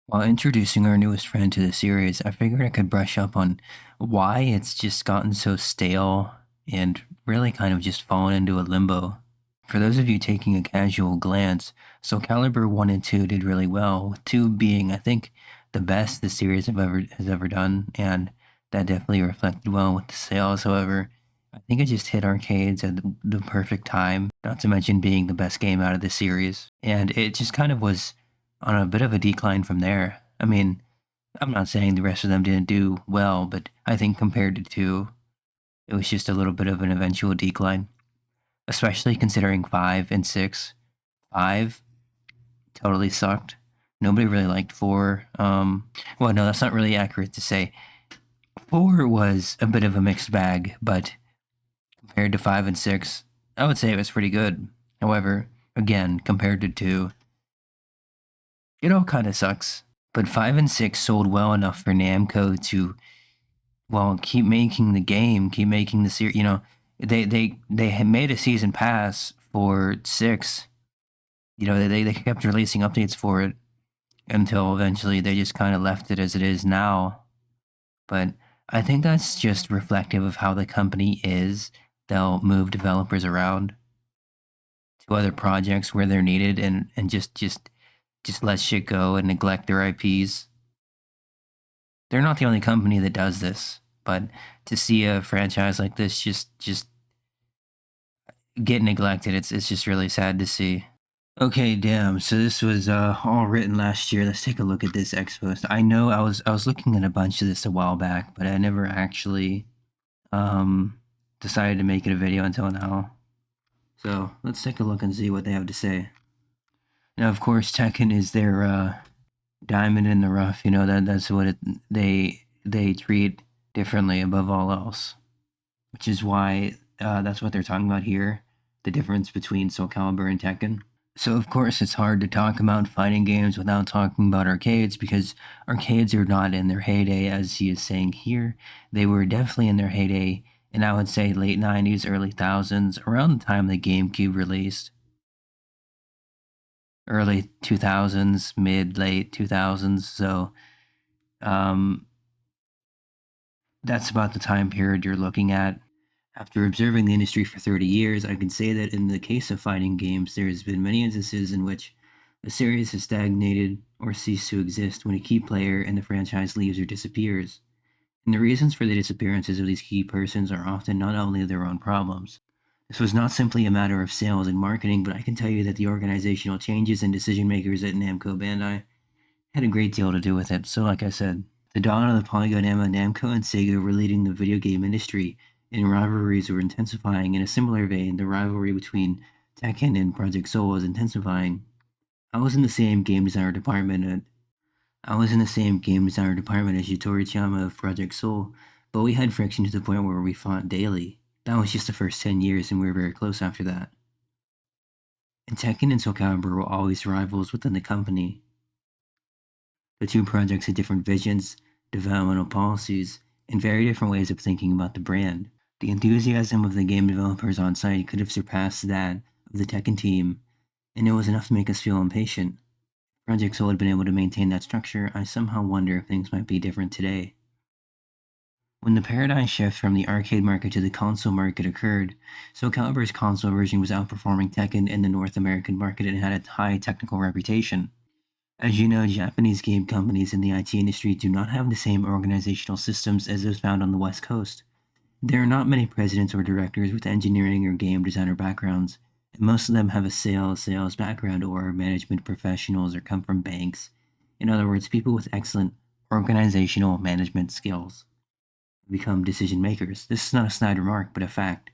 While introducing our newest friend to the series, I figured I could brush up on why it's just gotten so stale and really kind of just fallen into a limbo. For those of you taking a casual glance, SoulCalibur 1 and 2 did really well, with 2 being, I think, the best the series has ever done, and that definitely reflected well with the sales. However, I think it just hit arcades at the perfect time, not to mention being the best game out of the series. And it just kind of was on a bit of a decline from there. I mean, I'm not saying the rest of them didn't do well, but I think compared to 2, it was just a little bit of an eventual decline, especially considering 5 and 6. 5 totally sucked. Nobody really liked 4. Well, no, that's not really accurate to say. 4 was a bit of a mixed bag, but compared to 5 and 6, I would say it was pretty good. However, again, compared to 2, it all kind of sucks. But 5 and 6 sold well enough for Namco to, well, keep making the game, keep making the series. They had made a season pass for 6. They kept releasing updates for it until eventually they just kind of left it as it is now. But I think that's just reflective of how the company is. They'll move developers around to other projects where they're needed and just let shit go and neglect their IPs. They're not the only company that does this, but to see a franchise like this just get neglected, it's just really sad to see. Okay, damn. So this was all written last year. Let's take a look at this X post. I know I was looking at a bunch of this a while back, but I never actually decided to make it a video until now. So let's take a look and see what they have to say. Now, of course, Tekken is their diamond in the rough. That's what they treat differently above all else, which is why that's what they're talking about here. The difference between SoulCalibur and Tekken. So, of course, it's hard to talk about fighting games without talking about arcades, because arcades are not in their heyday, as he is saying here. They were definitely in their heyday, and I would say late 90s, early 1000s, around the time the GameCube released. Early 2000s, late 2000s, so that's about the time period you're looking at. After observing the industry for 30 years, I can say that in the case of fighting games, there has been many instances in which a series has stagnated or ceased to exist when a key player in the franchise leaves or disappears. And the reasons for the disappearances of these key persons are often not only their own problems. This was not simply a matter of sales and marketing, but I can tell you that the organizational changes and decision makers at Namco Bandai had a great deal to do with it. So like I said, the dawn of the Polygon era, Namco and Sega were leading the video game industry, and rivalries were intensifying. In a similar vein, the rivalry between Tekken and Project Soul was intensifying. I was in the same game designer department as Yutori Chiyama of Project Soul, but we had friction to the point where we fought daily. That was just the first 10 years, and we were very close after that. And Tekken and SoulCalibur were always rivals within the company. The two projects had different visions, developmental policies, and very different ways of thinking about the brand. The enthusiasm of the game developers on site could have surpassed that of the Tekken team, and it was enough to make us feel impatient. If Project Soul had been able to maintain that structure, I somehow wonder if things might be different today. When the paradigm shift from the arcade market to the console market occurred, SoulCalibur's console version was outperforming Tekken in the North American market and had a high technical reputation. As you know, Japanese game companies in the IT industry do not have the same organizational systems as those found on the West Coast. There are not many presidents or directors with engineering or game designer backgrounds, and most of them have a sales background or are management professionals or come from banks. In other words, people with excellent organizational management skills become decision makers. This is not a snide remark, but a fact.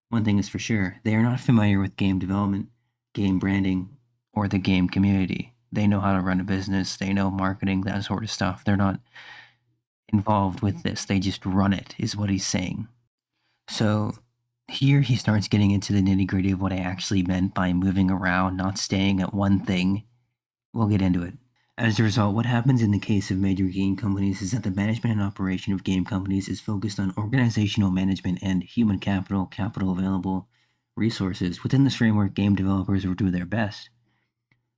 One thing is for sure, they are not familiar with game development, game branding, or the game community. They know how to run a business, they know marketing, that sort of stuff. They're not involved with this, they just run it, is what he's saying. So here he starts getting into the nitty gritty of what I actually meant by moving around, not staying at one thing. We'll get into it. As a result, what happens in the case of major game companies is that the management and operation of game companies is focused on organizational management and human capital available resources. Within this framework, game developers will do their best.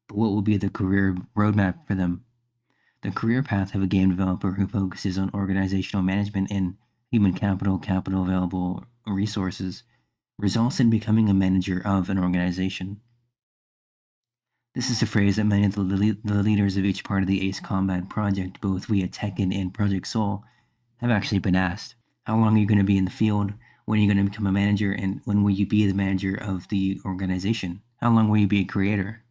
But what will be the career roadmap for them? The career path of a game developer who focuses on organizational management and human capital, capital available resources, results in becoming a manager of an organization. This is a phrase that many of the leaders of each part of the Ace Combat project, both via Tekken and Project Soul, have actually been asked. How long are you going to be in the field? When are you going to become a manager? And when will you be the manager of the organization? How long will you be a creator?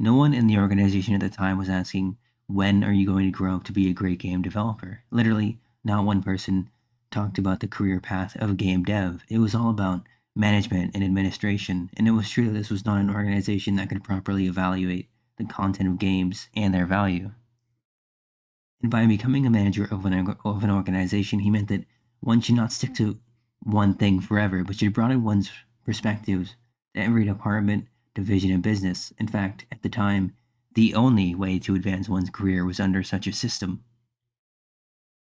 No one in the organization at the time was asking, when are you going to grow up to be a great game developer? Literally, not one person talked about the career path of game dev. It was all about management and administration, and it was true that this was not an organization that could properly evaluate the content of games and their value. And by becoming a manager of an organization, he meant that one should not stick to one thing forever, but should broaden one's perspectives to every department, division, and business. In fact, at the time, the only way to advance one's career was under such a system.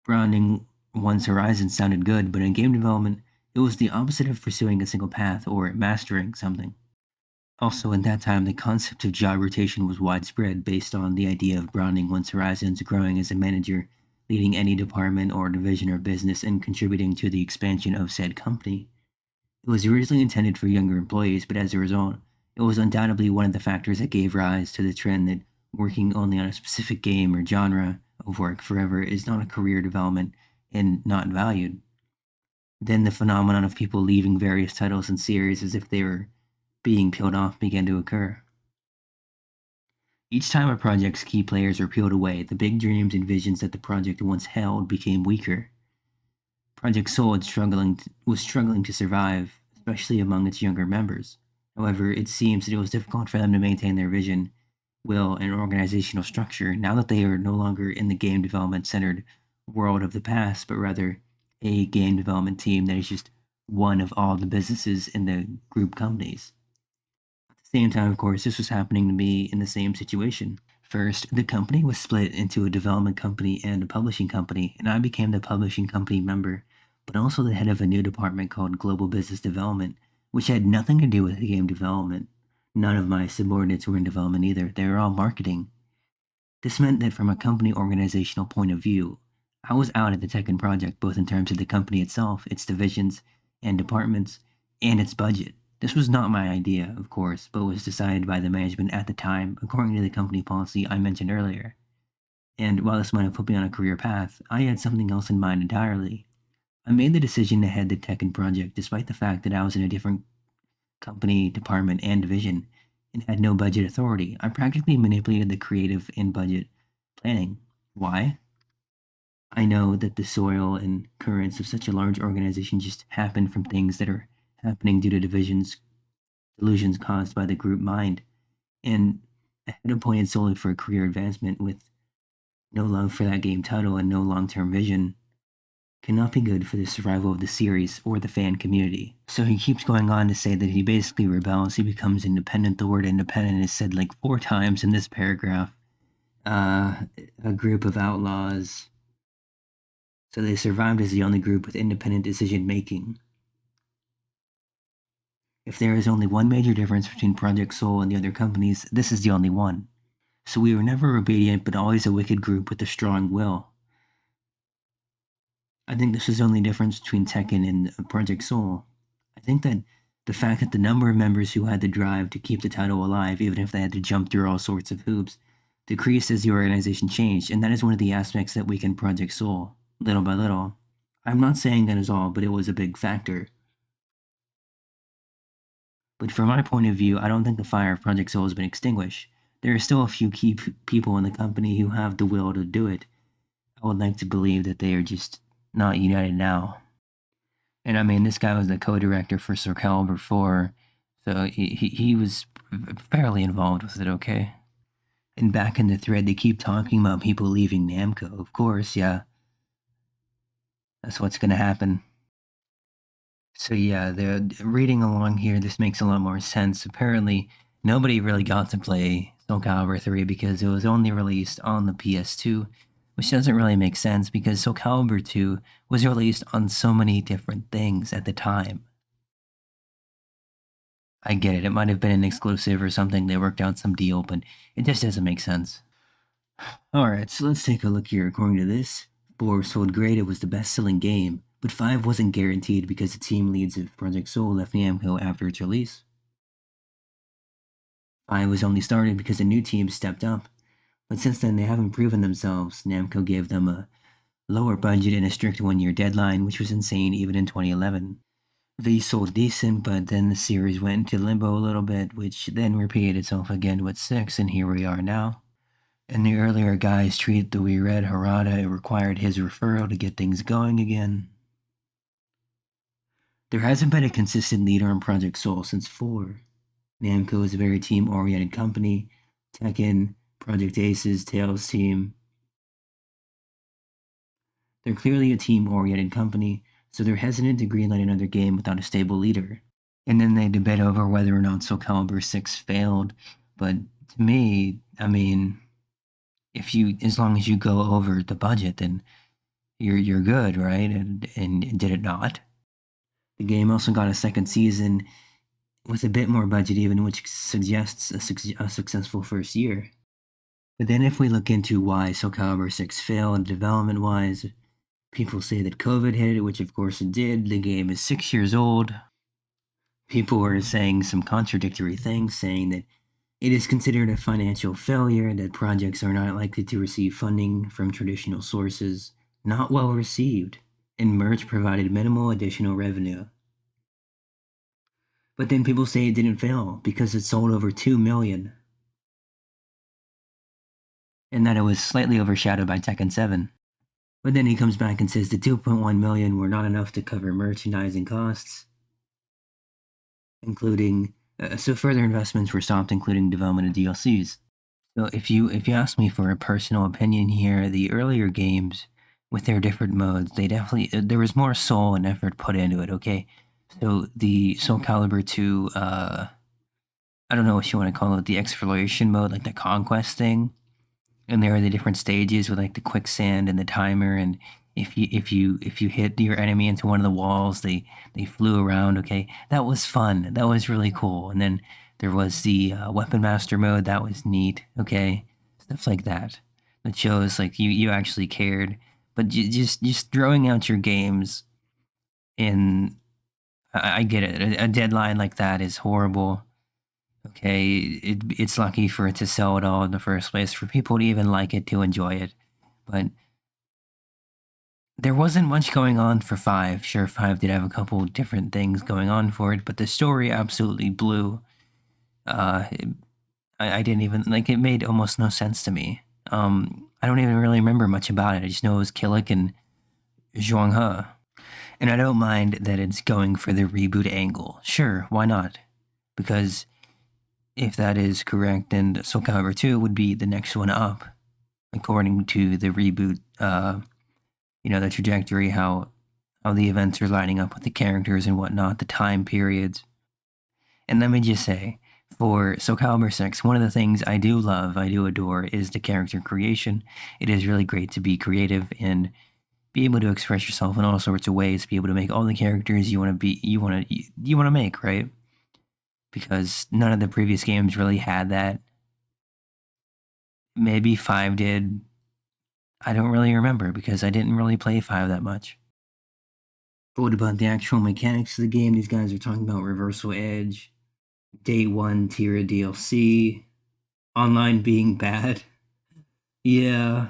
Broadening one's horizons sounded good, but in game development, it was the opposite of pursuing a single path or mastering something. Also, at that time, the concept of job rotation was widespread based on the idea of broadening one's horizons, growing as a manager, leading any department or division or business, and contributing to the expansion of said company. It was originally intended for younger employees, but as a result, it was undoubtedly one of the factors that gave rise to the trend that working only on a specific game or genre of work forever is not a career development and not valued. Then the phenomenon of people leaving various titles and series as if they were being peeled off began to occur. Each time a project's key players were peeled away, the big dreams and visions that the project once held became weaker. Project Soul was struggling to survive, especially among its younger members. However, it seems that it was difficult for them to maintain their vision, will, and organizational structure now that they are no longer in the game development centered world of the past, but rather a game development team that is just one of all the businesses in the group companies. At the same time, of course, this was happening to me in the same situation. First, the company was split into a development company and a publishing company, and I became the publishing company member, but also the head of a new department called Global Business Development, which had nothing to do with game development. None of my subordinates were in development either. They were all marketing. This meant that from a company organizational point of view, I was out at the Tekken project, both in terms of the company itself, its divisions and departments, and its budget. This was not my idea, of course, but was decided by the management at the time, according to the company policy I mentioned earlier. And while this might have put me on a career path, I had something else in mind entirely. I made the decision to head the Tekken project despite the fact that I was in a different company, department, and division, and had no budget authority. I practically manipulated the creative and budget planning. Why? I know that the soil and currents of such a large organization just happen from things that are happening due to delusions caused by the group mind, and a head appointed solely for a career advancement with no love for that game title and no long-term vision cannot be good for the survival of the series or the fan community. So he keeps going on to say that he basically rebels, he becomes independent. The word independent is said like 4 times in this paragraph. A group of outlaws. So they survived as the only group with independent decision making. If there is only one major difference between Project Soul and the other companies, this is the only one. So we were never obedient, but always a wicked group with a strong will. I think this is the only difference between Tekken and Project Soul. I think that the fact that the number of members who had the drive to keep the title alive, even if they had to jump through all sorts of hoops, decreased as the organization changed, and that is one of the aspects that weakened Project Soul, little by little. I'm not saying that is all, but it was a big factor. But from my point of view, I don't think the fire of Project Soul has been extinguished. There are still a few key people in the company who have the will to do it. I would like to believe that they are just not united now. And I mean, this guy was the co-director for SoulCalibur 4, so he was fairly involved with it, okay? And back in the thread, they keep talking about people leaving Namco. Of course, yeah. That's what's gonna happen. So yeah, the reading along here, this makes a lot more sense. Apparently, nobody really got to play SoulCalibur 3 because it was only released on the PS2, which doesn't really make sense because SoulCalibur 2 was released on so many different things at the time. I get it, it might have been an exclusive or something, they worked out some deal, but it just doesn't make sense. Alright, so let's take a look here. According to this, 4 sold great, it was the best-selling game, but 5 wasn't guaranteed because the team leads of Project Soul left Namco after its release. 5 was only started because a new team stepped up, but since then they haven't proven themselves. Namco gave them a lower budget and a strict one-year deadline, which was insane even in 2011. V sold decent, but then the series went into limbo a little bit, which then repeated itself again with 6, and here we are now. In the earlier guys treat that we read Harada, it required his referral to get things going again. There hasn't been a consistent leader on Project Soul since 4. Namco is a very team-oriented company. Tekken, Project Ace's, Tails team. They're clearly a team-oriented company, so they're hesitant to greenlight another game without a stable leader. And then they debate over whether or not SoulCalibur 6 failed, but to me, I mean, as long as you go over the budget, then you're good, right? And did it not? The game also got a second season with a bit more budget even, which suggests a successful first year. But then if we look into why SoulCalibur 6 failed development-wise, people say that COVID hit it, which of course it did. The game is 6 years old. People were saying some contradictory things, saying that it is considered a financial failure, that projects are not likely to receive funding from traditional sources, not well received, and merch provided minimal additional revenue. But then people say it didn't fail because it sold over 2 million. And that it was slightly overshadowed by Tekken 7. But then he comes back and says the 2.1 million were not enough to cover merchandising costs, including so further investments were stopped, including development of DLCs. So if you ask me for a personal opinion here, the earlier games with their different modes, they definitely there was more soul and effort put into it. Okay, so the SoulCalibur 2, I don't know what you want to call it, the exploration mode, like the conquest thing, and there are the different stages with like the quicksand and the timer, and if you hit your enemy into one of the walls, they flew around. Okay, that was fun. That was really cool. And then there was the weapon master mode. That was neat. Okay, stuff like that. That shows like you actually cared. But just throwing out your games in, I get it. A deadline like that is horrible. Okay, it's lucky for it to sell at all in the first place, for people to even like it, to enjoy it. But there wasn't much going on for 5. Sure, 5 did have a couple different things going on for it, but the story absolutely blew. I didn't even, like, it made almost no sense to me. I don't even really remember much about it. I just know it was Killick and Zhuanghe. And I don't mind that it's going for the reboot angle. Sure, why not? Because if that is correct, then SoulCalibur 2 would be the next one up, according to the reboot, the trajectory, how the events are lining up with the characters and whatnot, the time periods. And let me just say, for SoulCalibur 6, one of the things I do love, I do adore, is the character creation. It is really great to be creative and be able to express yourself in all sorts of ways, be able to make all the characters you want to make, right? Because none of the previous games really had that. Maybe 5 did. I don't really remember because I didn't really play 5 that much. But what about the actual mechanics of the game? These guys are talking about Reversal Edge, Day 1 tier DLC, online being bad. Yeah.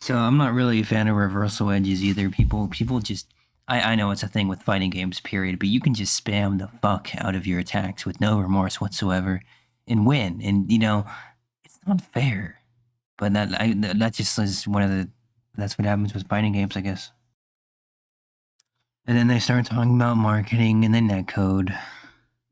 So I'm not really a fan of Reversal Edges either. People just, I know it's a thing with fighting games, period, but you can just spam the fuck out of your attacks with no remorse whatsoever and win. And, it's not fair. But that just is that's what happens with fighting games, I guess. And then they start talking about marketing and the netcode.